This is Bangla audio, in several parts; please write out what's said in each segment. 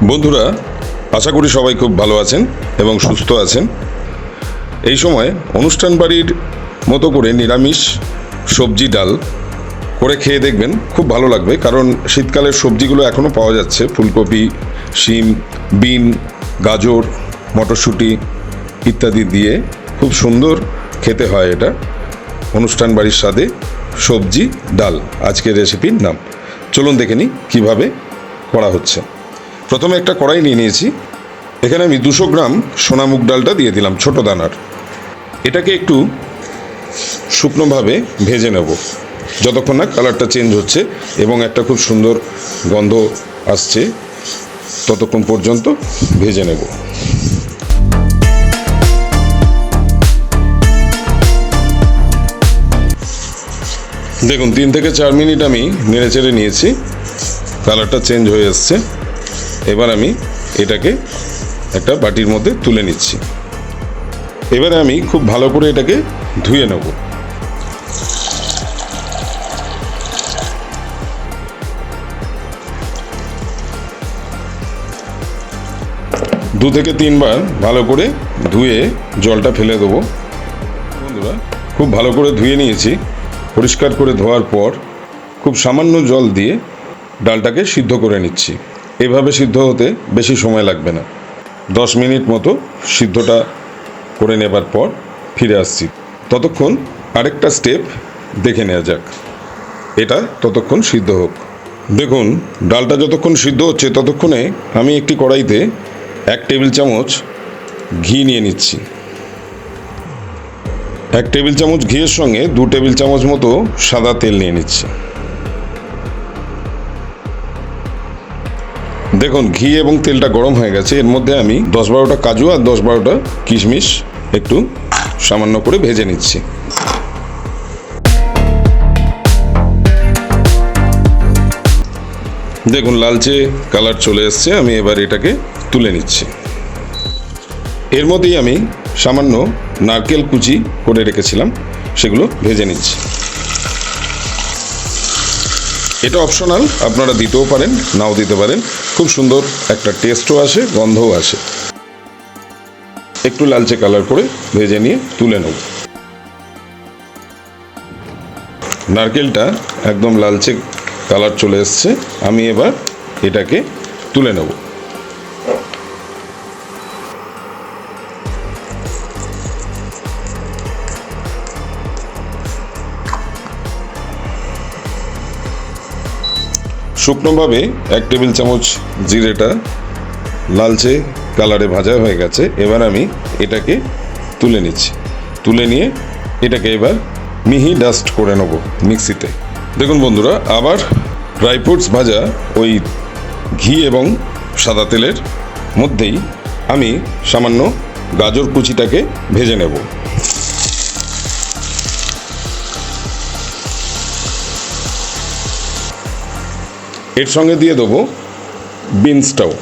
বন্ধুরা, আশা করি সবাই খুব ভালো আছেন এবং সুস্থ আছেন। এই সময় অনুষ্ঠান বাড়ির মতো করে নিরামিষ সবজি ডাল করে খেয়ে দেখবেন, খুব ভালো লাগবে। কারণ শীতকালের সবজিগুলো এখনও পাওয়া যাচ্ছে, ফুলকপি, শিম, বিন, গাজর, মটরশুঁটি ইত্যাদি দিয়ে খুব সুন্দর খেতে হয়। এটা অনুষ্ঠান বাড়ির স্বাদে সবজি ডাল আজকের রেসিপির নাম। চলুন দেখে নিই কীভাবে করা হচ্ছে। প্রথমে একটা কড়াই নিয়ে নিয়েছি। এখানে আমি 200 গ্রাম সোনা মুগ ডালটা দিয়ে দিলাম, ছোট দানার। এটাকে একটু শুকনোভাবে ভেজে নেব যতক্ষণ না কালারটা চেঞ্জ হচ্ছে এবং একটা খুব সুন্দর গন্ধ আসছে, ততক্ষণ পর্যন্ত ভেজে নেব। দেখুন 3 থেকে 4 মিনিট আমি নেড়ে চেড়ে নিয়েছি, কালারটা চেঞ্জ হয়ে এসছে। এবার আমি এটাকে একটা বাটির মধ্যে তুলে নিচ্ছি। এবারে আমি খুব ভালো করে এটাকে ধুয়ে নেব। দু থেকে 3 বার ভালো করে ধুয়ে জলটা ফেলে দেবো। বন্ধুরা, খুব ভালো করে ধুয়ে নিয়েছি। পরিষ্কার করে ধোয়ার পর খুব সামান্য জল দিয়ে ডালটাকে সিদ্ধ করে নিচ্ছি। এভাবে সিদ্ধ হতে বেশি সময় লাগবে না, 10 মিনিট মতো সিদ্ধটা করে নেবার পর ফিরে আসছি। ততক্ষণ আরেকটা স্টেপ দেখে নেওয়া যাক, এটা ততক্ষণ সিদ্ধ হোক। দেখুন ডালটা যতক্ষণ সিদ্ধ হচ্ছে ততক্ষণে আমি একটি কড়াইতে 1 টেবিল চামচ ঘি নিয়ে নিচ্ছি। 1 টেবিল চামচ ঘিয়ের সঙ্গে 2 টেবিল চামচ মতো সাদা তেল নিয়ে নিচ্ছি। দেখুন ঘি এবং তেলটা গরম হয়ে গেছে। এর মধ্যে আমি 10-12টা কাজু আর 10-12টা কিশমিশ একটু সামান্য করে ভেজে নিচ্ছি। দেখুন লালচে কালার চলে এসছে। আমি এবার এটাকে তুলে নিচ্ছি। এর মধ্যেই আমি সামান্য নারকেল কুচি করে রেখেছিলাম, সেগুলো ভেজে নিচ্ছি। এটা অপশনাল, আপনারা দিতেও পারেন, নাও দিতে পারেন। খুব সুন্দর একটা টেস্টও আসে, গন্ধও আসে। একটু লালচে কালার করে ভেজে নিয়ে তুলে নেব। নারকেলটা একদম লালচে কালার চলে এসছে। আমি এবার এটাকে তুলে নেব। শুকনোভাবে 1 টেবিল চামচ জিরেটা লালচে কালারে ভাজা হয়ে গেছে। এবার আমি এটাকে তুলে নিচ্ছি। তুলে নিয়ে এটাকে এবার মিহি ডাস্ট করে নেব মিক্সিতে। দেখুন বন্ধুরা, আবার ড্রাই ফ্রুটস ভাজা ওই ঘি এবং সাদা তেলের মধ্যেই আমি সামান্য গাজর কুচিটাকে ভেজে নেব। এর সঙ্গে দিয়ে দেবো বিনসটাও।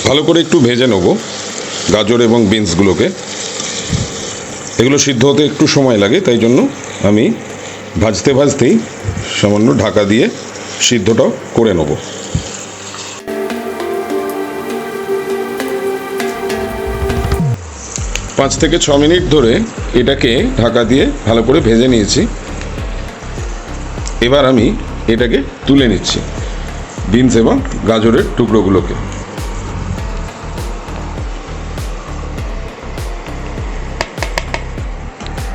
ভালো করে একটু ভেজে নেব গাজর এবং বিনসগুলোকে। এগুলো সিদ্ধ হতে একটু সময় লাগে, তাই জন্য আমি ভাজতে ভাজতেই সামান্য ঢাকা দিয়ে সিদ্ধটাও করে নেব। 5 থেকে 6 মিনিট ধরে এটাকে ঢাকা দিয়ে ভালো করে ভেজে নিয়েছি। এবার আমি এটাকে তুলে নিচ্ছি, বিনস এবং গাজরের টুকরোগুলোকে।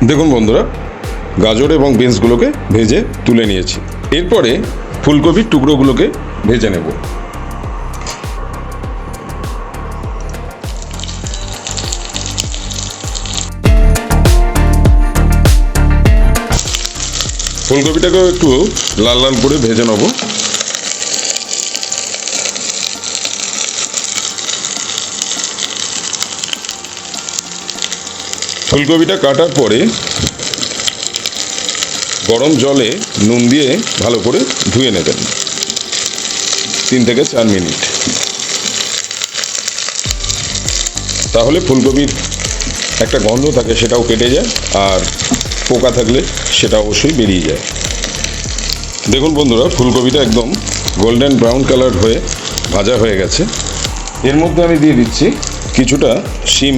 দেখুন বন্ধুরা, গাজর এবং বিনসগুলোকে ভেজে তুলে নিয়েছি। এরপরে ফুলকপির টুকরোগুলোকে ভেজে নেব। ফুলকপিটাকেও একটু লাল লাল করে ভেজে নেব। ফুলকপিটা কাটার পরে গরম জলে নুন দিয়ে ভালো করে ধুয়ে নেবেন 3 থেকে 4 মিনিট। তাহলে ফুলকপির একটা গন্ধ থাকে, সেটাও কেটে যায়, আর পোকা থাকলে সেটা অবশ্যই বেরিয়ে যায়। দেখুন বন্ধুরা, ফুলকপিটা একদম গোল্ডেন ব্রাউন কালার হয়ে ভাজা হয়ে গেছে। এর মধ্যে আমি দিয়ে দিচ্ছি কিছুটা শিম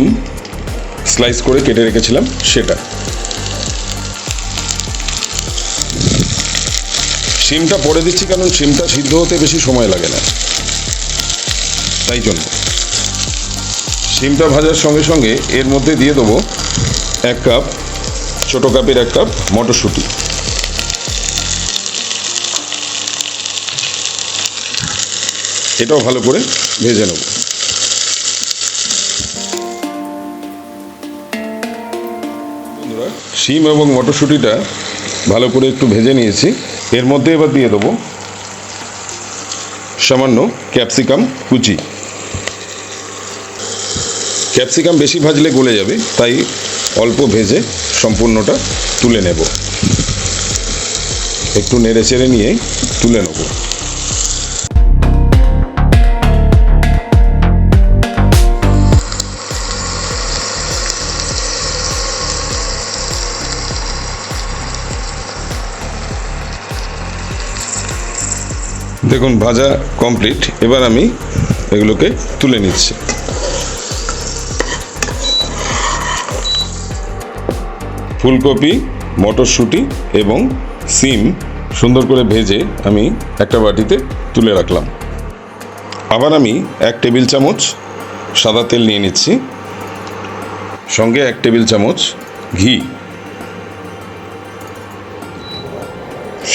স্লাইস করে কেটে রেখেছিলাম সেটা। শিমটা পরে দিচ্ছি কারণ শিমটা সিদ্ধ হতে বেশি সময় লাগে না, তাই জন্য। শিমটা ভাজার সঙ্গে সঙ্গে এর মধ্যে দিয়ে দেবো 1 কাপ, ছোটো কাপের 1 কাপ মটরশুঁটি। এটাও ভালো করে ভেজে নেব। বন্ধুরা, শিম এবং মটরশুঁটিটা ভালো করে একটু ভেজে নিয়েছি। এর মধ্যে এবার দিয়ে দেবো সামান্য ক্যাপসিকাম কুচি। ক্যাপসিকাম বেশি ভাজলে গলে যাবে, তাই অল্প ভেজে সম্পূর্ণটা তুলে নেব। একটু নেড়ে চেড়ে নিয়ে তুলে নেব। দেখুন ভাজা কমপ্লিট। এবার আমি এগুলোকে তুলে নিচ্ছি। ফুলকপি, মটরশুঁটি এবং সিম সুন্দর করে ভেজে আমি একটা বাটিতে তুলে রাখলাম। আবার আমি 1 টেবিল চামচ সাদা তেল নিয়ে নিচ্ছি, সঙ্গে 1 টেবিল চামচ ঘি।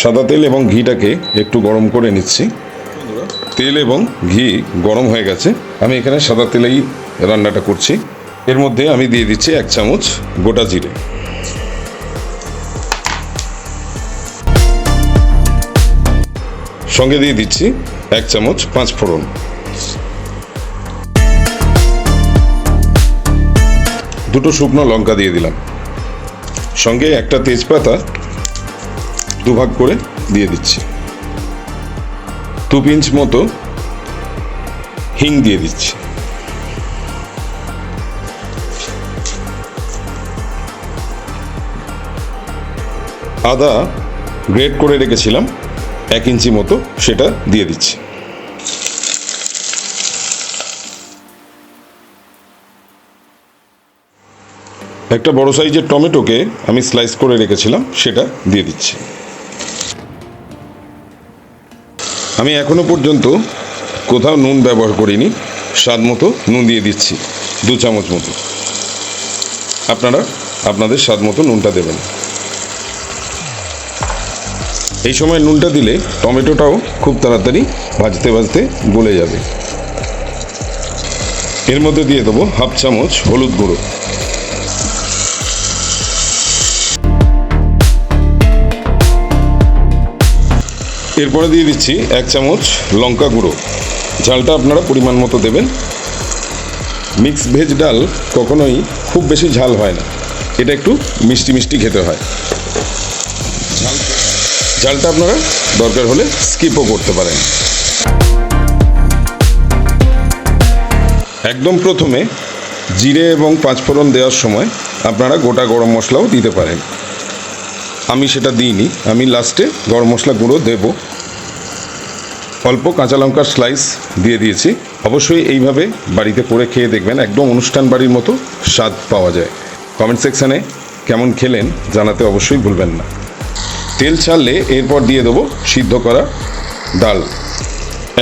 সাদা তেল এবং ঘিটাকে একটু গরম করে নিচ্ছি। তেল এবং ঘি গরম হয়ে গেছে, আমি এখানে সাদা তেলেই রান্নাটা করছি। এর মধ্যে আমি দিয়ে দিচ্ছি 1 চামচ গোটা জিরে, সঙ্গে দিয়ে দিচ্ছি 1 চামচ 5 ফোড়ন, দুটো শুকনো লঙ্কা দিয়ে দিলাম, সঙ্গে একটা তেজপাতা 2 ভাগ করে দিয়ে দিচ্ছি। 2 পিঞ্চ মতো হিং দিয়ে দিচ্ছি। আদা গ্রেট করে রেখেছিলাম 1 ইঞ্চি মতো, সেটা দিয়ে দিচ্ছি। একটা বড় সাইজের টমেটোকে আমি স্লাইস করে রেখেছিলাম, সেটা দিয়ে দিচ্ছি। আমি এখনো পর্যন্ত কোথাও নুন ব্যবহার করিনি, স্বাদ মতো নুন দিয়ে দিচ্ছি 2 চামচ মতো। আপনারা আপনাদের স্বাদ মতো নুনটা দেবেন। এই সময় নুনটা দিলে টমেটোটাও খুব তাড়াতাড়ি ভাজতে ভাজতে গলে যাবে। এর মধ্যে দিয়ে দেবো 1/2 চামচ হলুদ গুঁড়ো, এরপরে দিয়ে দিচ্ছি 1 চামচ লঙ্কা গুঁড়ো। ঝালটা আপনারা পরিমাণ মতো দেবেন। মিক্স ভেজ ডাল কখনোই খুব বেশি ঝাল হয় না, এটা একটু মিষ্টি মিষ্টি খেতে হয়। ঝালটা আপনারা দরকার হলে স্কিপও করতে পারেন। একদম প্রথমে জিরে এবং 5 ফোড়ন দেওয়ার সময় আপনারা গোটা গরম মশলাও দিতে পারেন। আমি সেটা দিইনি, আমি লাস্টে গরম মশলা গুঁড়ো দেব। অল্প কাঁচা লঙ্কার স্লাইস দিয়ে দিয়েছি। অবশ্যই এইভাবে বাড়িতে করে খেয়ে দেখবেন, একদম অনুষ্ঠান বাড়ির মতো স্বাদ পাওয়া যায়। কমেন্ট সেকশানে কেমন খেলেন জানাতে অবশ্যই ভুলবেন না। তেল ছাড়লে এরপর দিয়ে দেবো সিদ্ধ করা ডাল।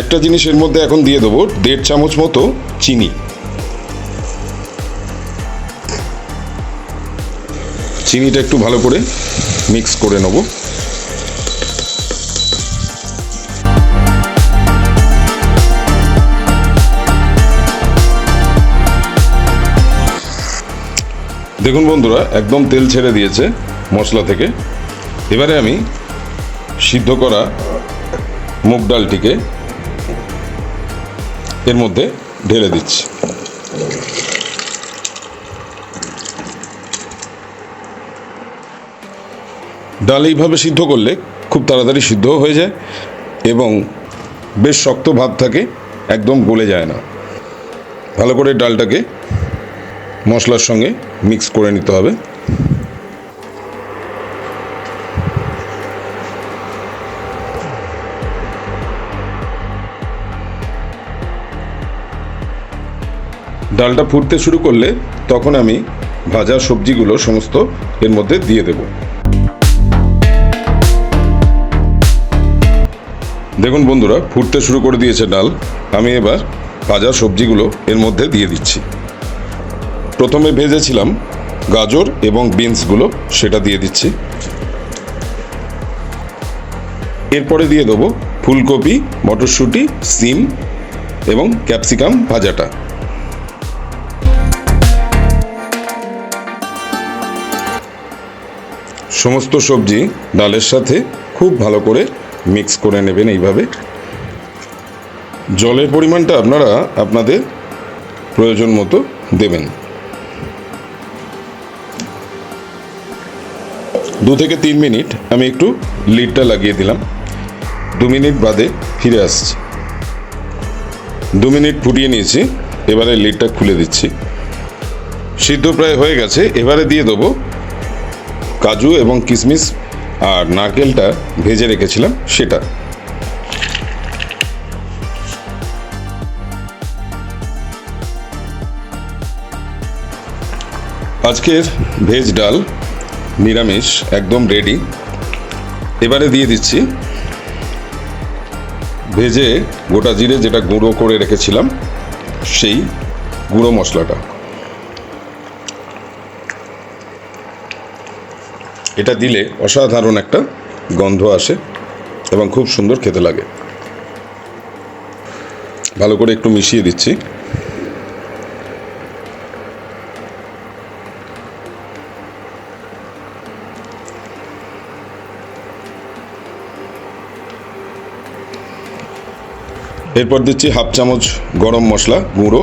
একটা জিনিসের মধ্যে এখন দিয়ে দেবো 1.5 চামচ মতো চিনি। চিনিটা একটু ভালো করে মিক্স করে নেব। দেখুন বন্ধুরা, একদম তেল ছেড়ে দিয়েছে মশলা থেকে। এবারে আমি সিদ্ধ করা মুগ ডালটিকে এর মধ্যে ঢেলে দিচ্ছি। ডাল এইভাবে সিদ্ধ করলে খুব তাড়াতাড়ি সিদ্ধ হয়ে যায় এবং বেশ শক্ত ভাব থাকে, একদম গলে যায় না। ভালো করে ডালটাকে মশলার সঙ্গে মিক্স করে নিতে হবে। ডালটা ফুটতে শুরু করলে তখন আমি ভাজা সবজিগুলো সমস্ত এর মধ্যে দিয়ে দেব। দেখুন বন্ধুরা, ফুটতে শুরু করে দিয়েছে ডাল। আমি এবার ভাজা সবজিগুলো এর মধ্যে দিয়ে দিচ্ছি। প্রথমে ভেজেছিলাম গাজর এবং বিনসগুলো, সেটা দিয়ে দিচ্ছি। এরপরে দিয়ে দেবো ফুলকপি, মটরশুঁটি, সিম এবং ক্যাপসিকাম ভাজাটা। সমস্ত সবজি ডালের সাথে খুব ভালো করে মিক্স করে নেবেন এইভাবে। জলের পরিমাণটা আপনারা আপনাদের প্রয়োজন মতো দেবেন। 2 থেকে 3 মিনিট আমি একটু লিডটা লাগিয়ে দিলাম। 2 মিনিট বাদে ফিরে আসছি। 2 মিনিট ফুটিয়ে নিয়েছি, এবারে লিডটা খুলে দিচ্ছি। সিদ্ধ প্রায় হয়ে গেছে। এবারে দিয়ে দেবো কাজু এবং কিশমিশ আর নারকেলটা ভেজে রেখেছিলাম সেটা। আজকের ভেজ ডাল নিরামিষ একদম রেডি। এবারে দিয়ে দিচ্ছি ভেজে গোটা জিরে যেটা গুঁড়ো করে রেখেছিলাম সেই গুঁড়ো মশলাটা। এটা দিলে অসাধারণ একটা গন্ধ আসে এবং খুব সুন্দর খেতে লাগে। ভালো করে একটু মিশিয়ে দিচ্ছি। এরপর দিচ্ছি 1/2 চামচ গরম মশলা গুঁড়ো,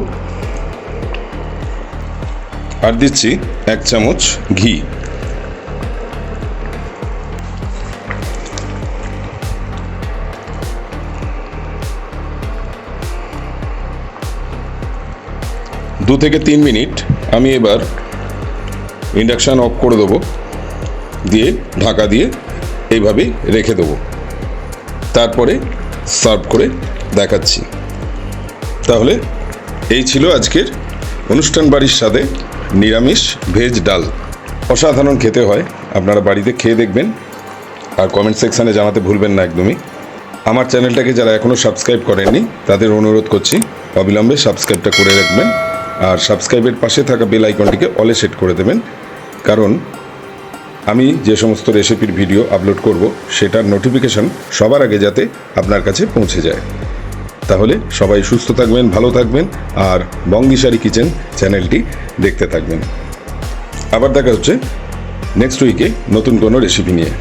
আর দিচ্ছি 1 চামচ ঘি। দু থেকে 3 মিনিট আমি এবার ইন্ডাকশান অফ করে দেবো, দিয়ে ঢাকা দিয়ে এইভাবেই রেখে দেবো। তারপরে সার্ভ করে দেখাচ্ছি। তাহলে এই ছিল আজকের অনুষ্ঠান বাড়ির স্বাদে নিরামিষ ভেজ ডাল। অসাধারণ খেতে হয়, আপনারা বাড়িতে খেয়ে দেখবেন আর কমেন্ট সেকশানে জানাতে ভুলবেন না একদমই। আমার চ্যানেলটাকে যারা এখনও সাবস্ক্রাইব করেননি তাদের অনুরোধ করছি অবিলম্বে সাবস্ক্রাইবটা করে রাখবেন, আর সাবস্ক্রাইবের পাশে থাকা বেল আইকনটিকে অলে সেট করে দেবেন, কারণ আমি যে সমস্ত রেসিপির ভিডিও আপলোড করব সেটার নোটিফিকেশন সবার আগে যাতে আপনার কাছে পৌঁছে যায়। তাহলে সবাই সুস্থ থাকবেন, ভালো থাকবেন, আর বঙ্গিশারি কিচেন চ্যানেলটি দেখতে থাকবেন। আবার দেখা হচ্ছে নেক্সট উইকে নতুন কোনো রেসিপি নিয়ে।